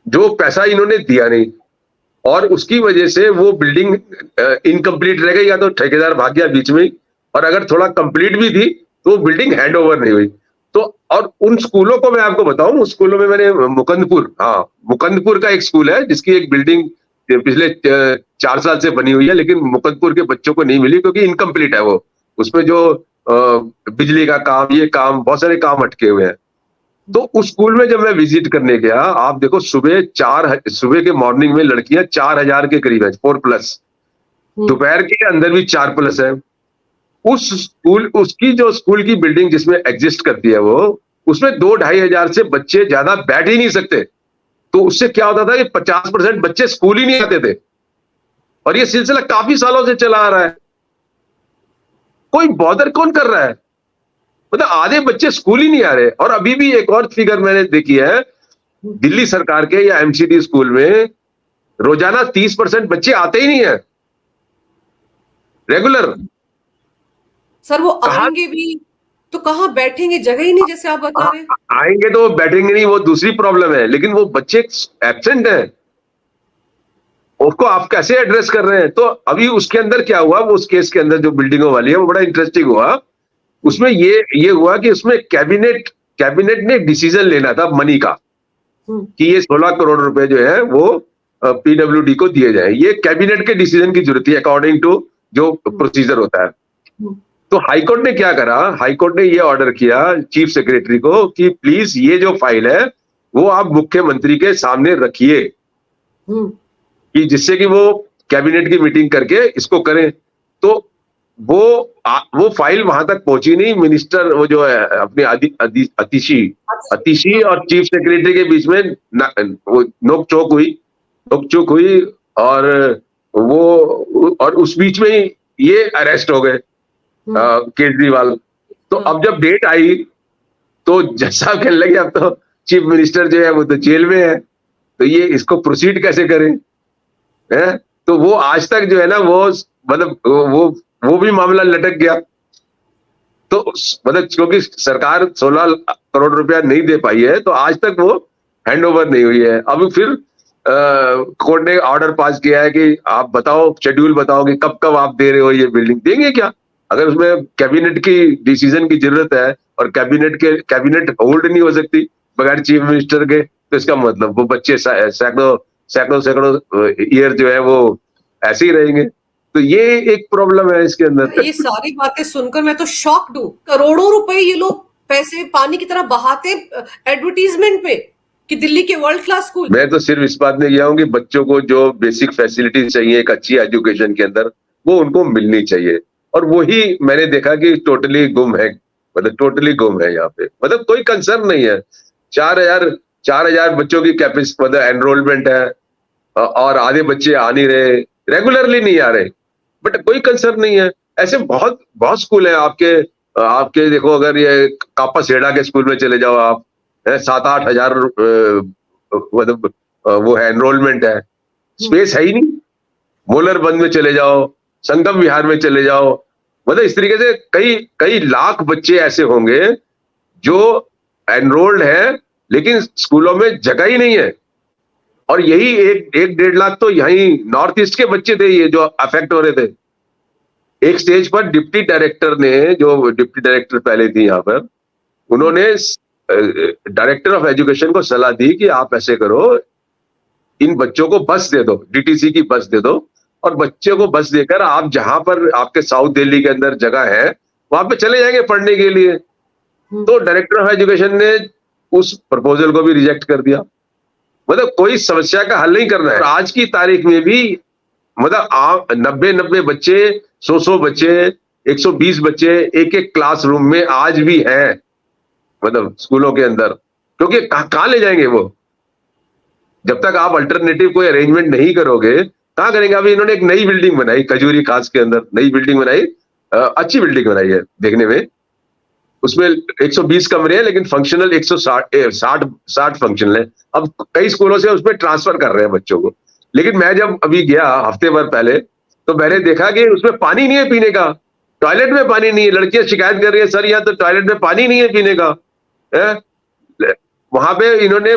जो पैसा इन्होंने दिया नहीं, और उसकी वजह से वो बिल्डिंग इनकम्प्लीट रह गई, या तो ठेकेदार भाग गया बीच में, और अगर थोड़ा कंप्लीट भी थी तो वो बिल्डिंग हैंड ओवर नहीं हुई। तो और उन स्कूलों को मैं आपको बताऊं, उस स्कूलों में मैंने मुकंदपुर का एक स्कूल है जिसकी एक बिल्डिंग पिछले 4 साल से बनी हुई है, लेकिन मुकंदपुर के बच्चों को नहीं मिली क्योंकि इनकम्प्लीट है वो। उसमें जो बिजली का काम, ये काम, बहुत सारे काम अटके हुए हैं। तो उस स्कूल में जब मैं विजिट करने गया, आप देखो सुबह के मॉर्निंग में लड़कियां 4,000 के करीब है, 4+, दोपहर के अंदर भी 4+ है। उस स्कूल, उसकी जो स्कूल की बिल्डिंग जिसमें एग्जिस्ट करती है वो, उसमें 2-2,500 से बच्चे ज्यादा बैठ ही नहीं सकते। तो उससे क्या होता था कि 50% बच्चे स्कूल ही नहीं आते थे, और ये सिलसिला काफी सालों से चला आ रहा है। कोई बॉदर कौन कर रहा है? मतलब आधे बच्चे स्कूल ही नहीं आ रहे। और अभी भी एक और फिगर मैंने देखी है, दिल्ली सरकार के या एमसीडी स्कूल में रोजाना 30% बच्चे आते ही नहीं है रेगुलर। सर वो कहा आएंगे भी तो कहाँ बैठेंगे, जगह ही नहीं, जैसे आप बता रहे हैं। आएंगे तो वो बैठेंगे नहीं, वो दूसरी प्रॉब्लम है, लेकिन वो बच्चे एब्सेंट हैं, उसको आप कैसे एड्रेस कर रहे हैं? तो अभी उसके अंदर क्या हुआ, वो उस केस के अंदर जो बिल्डिंगों वाली है वो बड़ा इंटरेस्टिंग हुआ। उसमें ये हुआ कि उसमें कैबिनेट ने डिसीजन लेना था मनी का, कि ये 16 करोड़ रुपए जो है वो पीडब्ल्यूडी को दिए जाए। ये कैबिनेट के डिसीजन की जरूरत है अकॉर्डिंग टू जो प्रोसीजर होता है। तो हाईकोर्ट ने क्या करा, हाईकोर्ट ने ये ऑर्डर किया चीफ सेक्रेटरी को कि प्लीज ये जो फाइल है वो आप मुख्यमंत्री के सामने रखिए, कि जिससे कि वो कैबिनेट की मीटिंग करके इसको करें। तो वो फाइल वहां तक पहुंची नहीं। मिनिस्टर वो जो है अपने अतिशी और चीफ सेक्रेटरी के बीच में वो नोक चोक हुई, और उस बीच में ही ये अरेस्ट हो गए केजरीवाल। तो अब जब डेट आई तो जज साहब कहने लगे अब तो चीफ मिनिस्टर जो है वो तो जेल में है, तो ये इसको प्रोसीड कैसे करें? है? तो वो आज तक जो है ना वो मतलब वो भी मामला लटक गया। तो मतलब क्योंकि सरकार 16 करोड़ रुपया नहीं दे पाई है, तो आज तक वो हैंड ओवर नहीं हुई है। अब फिर कोर्ट ने ऑर्डर पास किया है कि आप बताओ, शेड्यूल बताओ कि कब कब आप दे रहे हो ये बिल्डिंग। देंगे क्या? अगर उसमें कैबिनेट की डिसीजन की जरूरत है और कैबिनेट होल्ड नहीं हो सकती बगैर चीफ मिनिस्टर के, तो इसका मतलब वो बच्चे सैकड़ों ईयर जो है वो ऐसे ही रहेंगे। तो ये एक प्रॉब्लम है इसके अंदर। ये सारी बातें सुनकर मैं तो शॉक्ड हूँ। करोड़ों रुपए ये लोग पैसे पानी की तरह बहाते एडवर्टीजमेंट पे कि दिल्ली के वर्ल्ड क्लास स्कूल। मैं तो सिर्फ इस बात में गया हूँ कि बच्चों को जो बेसिक फैसिलिटीज चाहिए एक अच्छी एजुकेशन के अंदर, वो उनको मिलनी चाहिए। और वही मैंने देखा कि टोटली गुम है, मतलब टोटली गुम है यहाँ पे। मतलब कोई कंसर्न नहीं है। 4,000 बच्चों की कैपेसिटी मतलब एनरोलमेंट है, और आधे बच्चे आ नहीं रहे, रेगुलरली नहीं आ रहे, बट कोई कंसर्न नहीं है। ऐसे बहुत बहुत स्कूल है आपके देखो, अगर ये कापा सेड़ा के स्कूल में चले जाओ आप, 7-8 हजार मतलब वो है एनरोलमेंट है, स्पेस है ही नहीं। मोलरबंद में चले जाओ, संगम विहार में चले जाओ, मतलब इस तरीके से कई कई लाख बच्चे ऐसे होंगे जो एनरोल्ड है, लेकिन स्कूलों में जगह ही नहीं है। और यही 1-1.5 लाख तो यहीं नॉर्थ ईस्ट के बच्चे थे ये जो अफेक्ट हो रहे थे। एक स्टेज पर डिप्टी डायरेक्टर ने, जो डिप्टी डायरेक्टर पहले थी यहाँ पर, उन्होंने डायरेक्टर ऑफ एजुकेशन को सलाह दी कि आप ऐसे करो, इन बच्चों को बस दे दो, डीटीसी की बस दे दो, और बच्चे को बस देकर आप जहां पर आपके साउथ दिल्ली के अंदर जगह है वहां पे चले जाएंगे पढ़ने के लिए। तो डायरेक्टर ऑफ एजुकेशन ने उस प्रपोजल को भी रिजेक्ट कर दिया। मतलब कोई समस्या का हल नहीं करना है। आज की तारीख में भी मतलब आप 90 बच्चे, 100 बच्चे, 120 बच्चे एक क्लासरूम में आज भी हैं, मतलब स्कूलों के अंदर। क्योंकि कहां ले जाएंगे वो? जब तक आप अल्टरनेटिव कोई अरेंजमेंट नहीं करोगे कहां करेंगे? अभी इन्होंने एक नई बिल्डिंग बनाई खजूरी खास के अंदर, नई बिल्डिंग बनाई, अच्छी बिल्डिंग बनाई है देखने में। उसमें 120 कमरे हैं, लेकिन फंक्शनल 160 फंक्शनल है। अब कई स्कूलों से उसमें ट्रांसफर कर रहे हैं बच्चों को। लेकिन मैं जब अभी गया हफ्ते भर पहले, तो मैंने देखा कि उसमें पानी नहीं है पीने का, टॉयलेट में पानी नहीं है। लड़कियां शिकायत कर रही है, सर यहाँ तो टॉयलेट में पानी नहीं है पीने का। वहां पे इन्होंने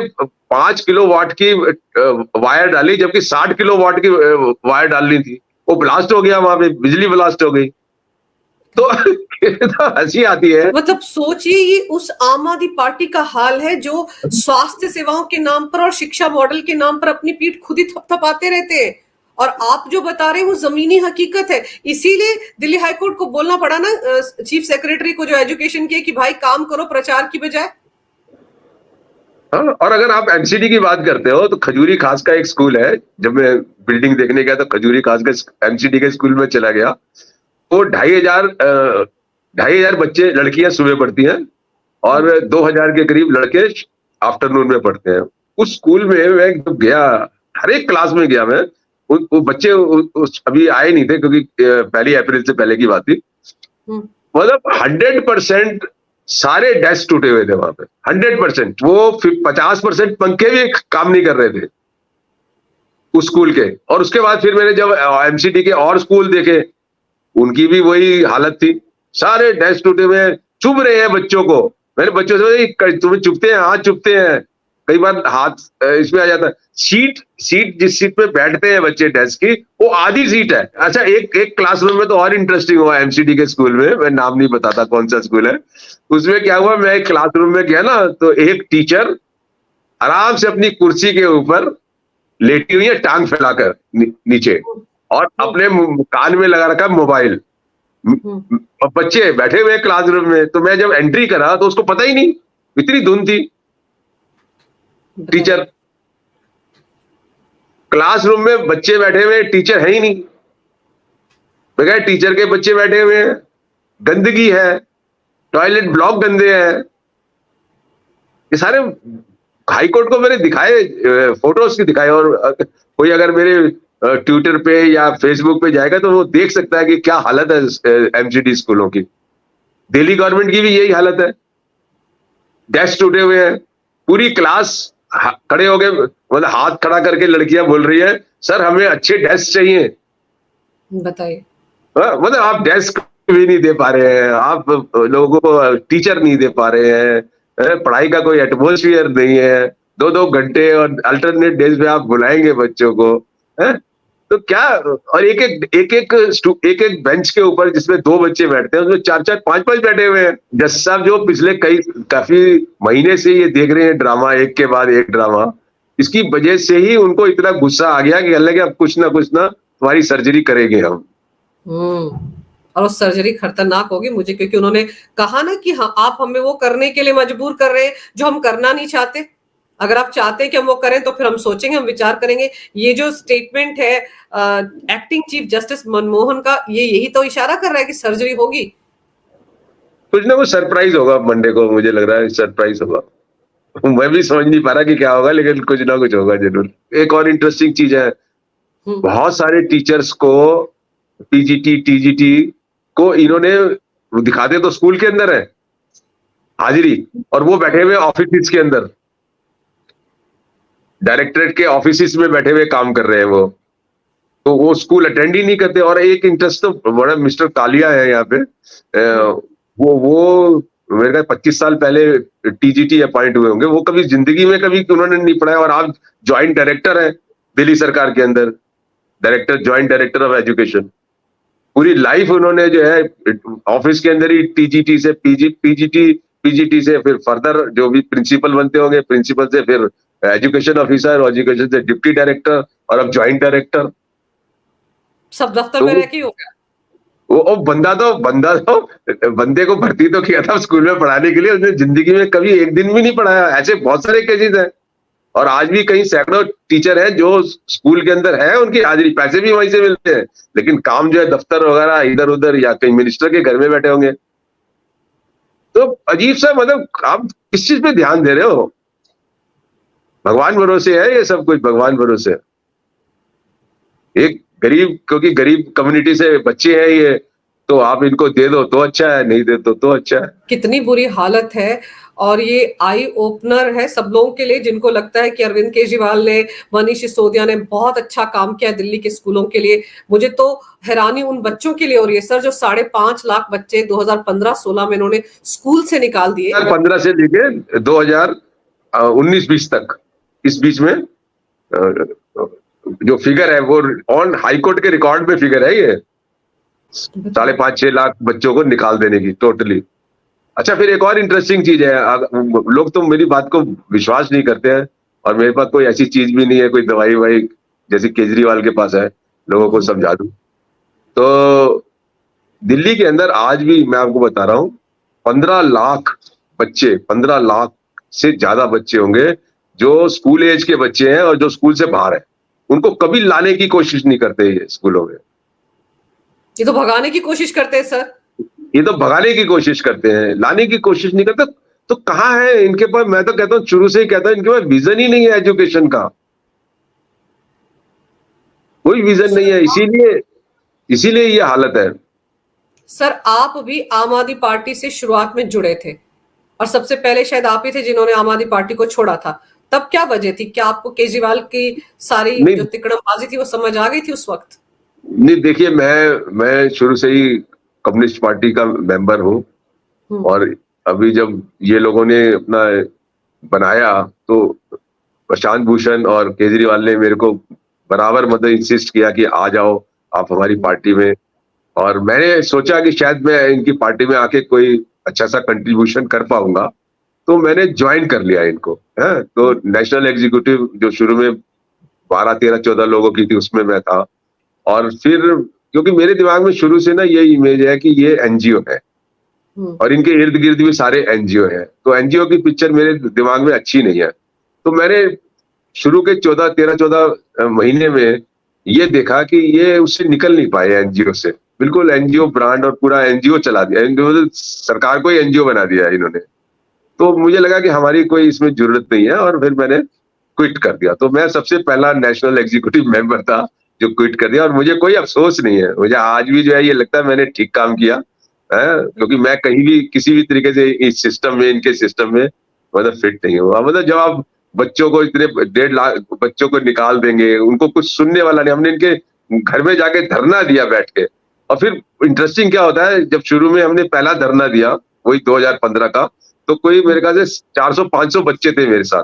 5 किलोवाट की वायर डाली, जबकि 60 किलोवाट की वायर डालनी थी। वो ब्लास्ट हो गया, वहां पे बिजली ब्लास्ट हो गई। तो हंसी आती है। मतलब सोचिए ये उस आम आदमी पार्टी का हाल है जो स्वास्थ्य सेवाओं के नाम पर और शिक्षा मॉडल के नाम पर अपनी पीठ खुद ही थपथपाते रहते हैं। और आप जो बता रहे हैं वो जमीनी हकीकत है। इसीलिए दिल्ली हाईकोर्ट को बोलना पड़ा ना चीफ सेक्रेटरी को जो एजुकेशन के, कि भाई काम करो प्रचार की बजाय। हाँ, और अगर आप एमसीडी की बात करते हो तो खजूरी खास का एक स्कूल है। जब मैं बिल्डिंग देखने गया तो खजूरी खास का एमसीडी के स्कूल में चला गया, वो 2,500 बच्चे लड़कियां सुबह पढ़ती हैं और 2,000 के करीब लड़के आफ्टरनून में पढ़ते हैं। उस स्कूल में मैं जब गया, हर एक क्लास में गया मैं, वो बच्चे अभी आए नहीं थे क्योंकि 1 अप्रैल से पहले की बात थी। मतलब 100% सारे डेस्क टूटे हुए थे वहां पे, 100%। वो 50% पंखे भी काम नहीं कर रहे थे उस स्कूल के। और उसके बाद फिर मैंने जब एमसीडी के और स्कूल देखे, उनकी भी वही हालत थी, सारे डेस्क टूटे हुए, चुभ रहे हैं बच्चों को। मैंने बच्चों से, तुम्हें चुभते हैं? हाथ चुभते हैं, कई बार हाथ इसमें आ जाता है। सीट जिस सीट पे बैठते हैं बच्चे डेस्क की, वो आधी सीट है। अच्छा, एक क्लासरूम में तो और इंटरेस्टिंग हुआ एमसीडी के स्कूल में, मैं नाम नहीं बताता कौन सा स्कूल है। उसमें क्या हुआ, मैं एक क्लासरूम में गया ना, तो एक टीचर आराम से अपनी कुर्सी के ऊपर लेटी हुई है, टांग फैलाकर नीचे, और अपने कान में लगा रखा मोबाइल। और बच्चे बैठे हुए क्लासरूम में। तो मैं जब एंट्री करा तो उसको पता ही नहीं, इतनी धुंध थी। टीचर क्लासरूम में, बच्चे बैठे हुए, टीचर है ही नहीं। बगैर टीचर के बच्चे बैठे हुए हैं, गंदगी है, टॉयलेट ब्लॉक गंदे हैं। ये सारे हाई कोर्ट को मैंने दिखाए, फोटोज की दिखाए। और कोई अगर मेरे ट्विटर पे या फेसबुक पे जाएगा तो वो देख सकता है कि क्या हालत है एमसीडी स्कूलों की। दिल्ली गवर्नमेंट की भी यही हालत है, डेस्क टूटे हुए हैं। पूरी क्लास खड़े हो गए, मतलब हाथ खड़ा करके लड़कियां बोल रही है, सर हमें अच्छे डेस्क चाहिए। बताइए। मतलब आप डेस्क भी नहीं दे पा रहे हैं, आप लोगों को टीचर नहीं दे पा रहे हैं, पढ़ाई का कोई एटमोसफियर नहीं है। 2-2 घंटे और अल्टरनेट डेज में आप बुलाएंगे बच्चों को, है? तो क्या, और एक एक बेंच के ऊपर जिसमें 2 बच्चे बैठते हैं, उसमें 4-4 5-5 बैठे हुए हैं। जज साहब जो पिछले काफी महीने से ये देख रहे हैं ड्रामा, एक के बाद एक ड्रामा, इसकी वजह से ही उनको इतना गुस्सा आ गया कि लगे अब कुछ ना तुम्हारी सर्जरी करेंगे हम। और वो सर्जरी खतरनाक होगी मुझे, क्योंकि उन्होंने कहा ना कि हाँ, आप हमें वो करने के लिए मजबूर कर रहे हैं जो हम करना नहीं चाहते। अगर आप चाहते हैं कि हम वो करें तो फिर हम सोचेंगे, हम विचार करेंगे। ये जो स्टेटमेंट है एक्टिंग चीफ जस्टिस मनमोहन का, ये यही तो इशारा कर रहा है कि सर्जरी होगी। कुछ ना कुछ सरप्राइज होगा मंडे को, मुझे लग रहा है सरप्राइज होगा। मैं भी समझ नहीं पा रहा कि क्या होगा, लेकिन कुछ ना कुछ होगा जरूर। एक और इंटरेस्टिंग चीज है, बहुत सारे टीचर्स को पीजीटी टीजीटी को इन्होंने दिखाते तो स्कूल के अंदर है हाजिरी, और वो बैठे हुए ऑफिस के अंदर, डायरेक्टरेट के ऑफिस में बैठे हुए काम कर रहे हैं वो। तो वो स्कूल अटेंड ही नहीं करते। और एक इंटरेस्ट तो बड़ा, मिस्टर कालिया है यहाँ पे, वो मेरे ख्याल 25 साल पहले टीजीटी अपॉइंट हुए होंगे। वो कभी जिंदगी में कभी उन्होंने नहीं पढ़ाया, और आप ज्वाइंट डायरेक्टर है दिल्ली सरकार के अंदर, ज्वाइंट डायरेक्टर ऑफ एजुकेशन। पूरी लाइफ उन्होंने जो है ऑफिस के अंदर ही टीजीटी से पीजीटी से फिर फर्दर जो भी प्रिंसिपल बनते होंगे, प्रिंसिपल से फिर एजुकेशन ऑफिसर, एजुकेशन से डिप्टी डायरेक्टर, और अब ज्वाइंट डायरेक्टर। सब दफ्तर में रह के हो गया। वो बंदे को भर्ती तो किया था स्कूल में पढ़ाने के लिए, उसने जिंदगी में कभी एक दिन भी नहीं पढ़ाया। ऐसे बहुत सारे केसेस हैं। और आज भी कई सैकड़ों टीचर हैं जो स्कूल के अंदर है, उनकी हाजिरी, पैसे भी वहीं से मिलते हैं, लेकिन काम जो है दफ्तर वगैरह इधर उधर या कहीं मिनिस्टर के घर में बैठे होंगे। तो अजीब सा, मतलब आप किस चीज पे ध्यान दे रहे हो? भगवान भरोसे है ये सब कुछ, भगवान भरोसे। एक गरीब, क्योंकि गरीब कम्युनिटी से बच्चे हैं ये, तो आप इनको दे दो तो अच्छा है, नहीं दे दो तो अच्छा है। कितनी बुरी हालत है। और ये आई ओपनर है सब लोगों के लिए जिनको लगता है कि अरविंद केजरीवाल ने, मनीष सिसोदिया ने बहुत अच्छा काम किया दिल्ली के स्कूलों के लिए। मुझे तो हैरानी उन बच्चों के लिए हो रही है सर, जो 5.5 लाख बच्चे 2015-16 में इन्होंने स्कूल से निकाल दिए। 2015 से लेके 2019-20 तक, इस बीच में जो फिगर है वो ऑन हाईकोर्ट के रिकॉर्ड में फिगर है ये, 5.5-6 लाख बच्चों को निकाल देने की टोटली। अच्छा, फिर एक और इंटरेस्टिंग चीज है, लोग तो मेरी बात को विश्वास नहीं करते हैं, और मेरे पास कोई ऐसी चीज भी नहीं है, कोई दवाई ववाई जैसे केजरीवाल के पास है, लोगों को समझा दूं। तो दिल्ली के अंदर आज भी मैं आपको बता रहा हूं, 15 लाख बच्चे, 15 लाख से ज्यादा बच्चे होंगे जो स्कूल एज के बच्चे हैं और जो स्कूल से बाहर है। उनको कभी लाने की कोशिश नहीं करते ये स्कूलों में। ये तो भगाने की कोशिश करते हैं सर। ये तो भगाने की कोशिश करते हैं, लाने की कोशिश नहीं करते। तो कहाँ है इनके पास? मैं तो कहता हूँ, शुरू से ही कहता हूँ, इनके पास विजन ही नहीं है एजुकेशन का। कोई विजन नहीं सर है, इसीलिए इसीलिए ये हालत है। सर आप भी आम आदमी पार्टी से शुरुआत में जुड़े थे और सबसे पहले शायद आप ही थे जिन्होंने आम आदमी पार्टी को छोड़ा था। तब क्या वजह थी? क्या आपको केजरीवाल की सारी जो नहीं तिकड़मबाजी थी वो समझ आ गई थी उस वक्त? नहीं, देखिए, मैं शुरू से ही कम्युनिस्ट पार्टी का मेंबर हूँ। हम्म। और अभी जब ये लोगों ने अपना बनाया, तो प्रशांत भूषण और केजरीवाल ने मेरे को बराबर मतलब इंसिस्ट किया कि आ जाओ आप हमारी पार्टी में। और मैंने सोचा कि शायद मैं इनकी पार्टी में आके कोई अच्छा सा कंट्रीब्यूशन कर पाऊंगा, तो मैंने ज्वाइन कर लिया इनको। है तो नेशनल एग्जीक्यूटिव जो शुरू में 12 13 14 लोगों की थी, उसमें मैं था। और फिर क्योंकि मेरे दिमाग में शुरू से ना ये इमेज है कि ये एनजीओ है हम्म। और इनके इर्द गिर्द भी सारे एनजीओ हैं, तो एनजीओ की पिक्चर मेरे दिमाग में अच्छी नहीं है। तो मैंने शुरू के 14 महीने में ये देखा कि ये उससे निकल नहीं पाए एनजीओ से। बिल्कुल एनजीओ ब्रांड और पूरा एनजीओ चला दिया, एनजीओ सरकार को ही एनजीओ बना दिया है इन्होंने। तो मुझे लगा कि हमारी कोई इसमें जरूरत नहीं है, और फिर मैंने क्विट कर दिया। तो मैं सबसे पहला नेशनल एग्जीक्यूटिव मेंबर था जो क्विट कर दिया, और मुझे कोई अफसोस नहीं है। मुझे आज भी जो है ये लगता है मैंने ठीक काम किया है, क्योंकि मैं कहीं भी किसी भी तरीके से इस सिस्टम में, इनके सिस्टम में मतलब फिट नहीं हुआ। मतलब जब आप बच्चों को इतने 1.5 लाख बच्चों को निकाल देंगे, उनको कुछ सुनने वाला नहीं। हमने इनके घर में जाके धरना दिया बैठ के। और फिर इंटरेस्टिंग क्या होता है, जब शुरू में हमने पहला धरना दिया वही 2015 का, तो कोई मेरे ख्याल से 400 500 बच्चे थे मेरे साथ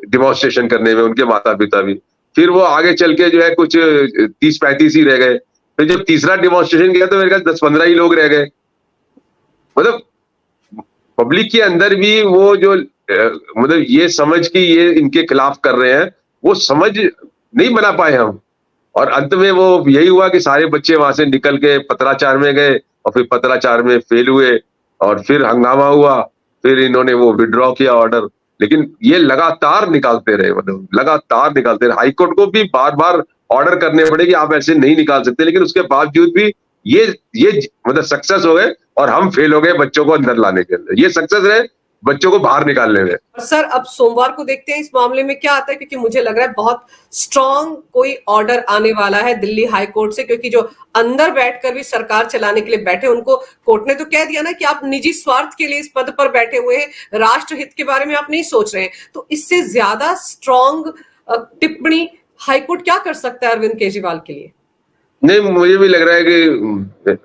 डिमॉन्स्ट्रेशन करने में, उनके माता पिता भी। फिर वो आगे चल के जो है कुछ 30 35 ही रह गए। फिर जब तीसरा डिमॉन्स्ट्रेशन किया तो मेरे ख्याल 10 15 ही लोग रह गए। मतलब पब्लिक के अंदर भी वो जो मतलब ये समझ कि ये इनके खिलाफ कर रहे हैं, वो समझ नहीं बना पाए हम। और अंत में वो यही हुआ कि सारे बच्चे वहां से निकल के पत्राचार में गए, और फिर पत्राचार में फेल हुए, और फिर हंगामा हुआ। फिर इन्होंने वो विड्रॉ किया ऑर्डर। लेकिन ये लगातार निकालते रहे, मतलब लगातार निकालते रहे। हाईकोर्ट को भी बार बार ऑर्डर करने पड़े कि आप ऐसे नहीं निकाल सकते, लेकिन उसके बावजूद भी ये मतलब सक्सेस हो गए, और हम फेल हो गए बच्चों को अंदर लाने के अंदर। ये सक्सेस रहे बच्चों को बाहर निकालने में। सर अब सोमवार को देखते हैं इस मामले में क्या आता है, क्योंकि मुझे लग रहा है बहुत स्ट्रांग कोई ऑर्डर आने वाला है दिल्ली हाई कोर्ट से, क्योंकि जो अंदर बैठकर भी सरकार चलाने के लिए बैठे, उनको कोर्ट ने तो कह दिया ना कि आप निजी स्वार्थ के लिए इस पद पर बैठे हुए हैं, राष्ट्र हित के बारे में आप नहीं सोच रहे हैं। तो इससे ज्यादा स्ट्रांग टिप्पणी हाईकोर्ट क्या कर सकता है अरविंद केजरीवाल के लिए? नहीं, मुझे भी लग रहा है कि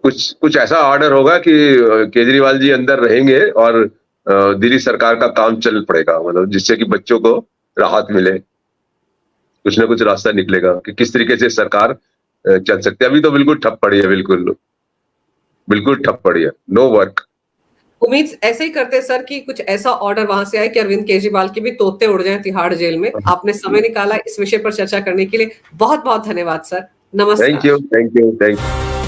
कुछ कुछ ऐसा ऑर्डर होगा कि केजरीवाल जी अंदर रहेंगे, और दिल्ली सरकार का काम चल पड़ेगा, मतलब जिससे कि बच्चों को राहत मिले। कुछ ना कुछ रास्ता निकलेगा कि किस तरीके से सरकार चल सकती है। अभी तो बिल्कुल ठप पड़ी है, बिल्कुल बिल्कुल ठप पड़ी है, नो वर्क। उम्मीद ऐसे ही करते हैं सर कि कुछ ऐसा ऑर्डर वहां से आए कि अरविंद केजरीवाल के भी तोते उड़ जाएं तिहाड़ जेल में। आपने समय निकाला इस विषय पर चर्चा करने के लिए, बहुत बहुत धन्यवाद सर। थैंक नमस्कार। You, thank you, thank you.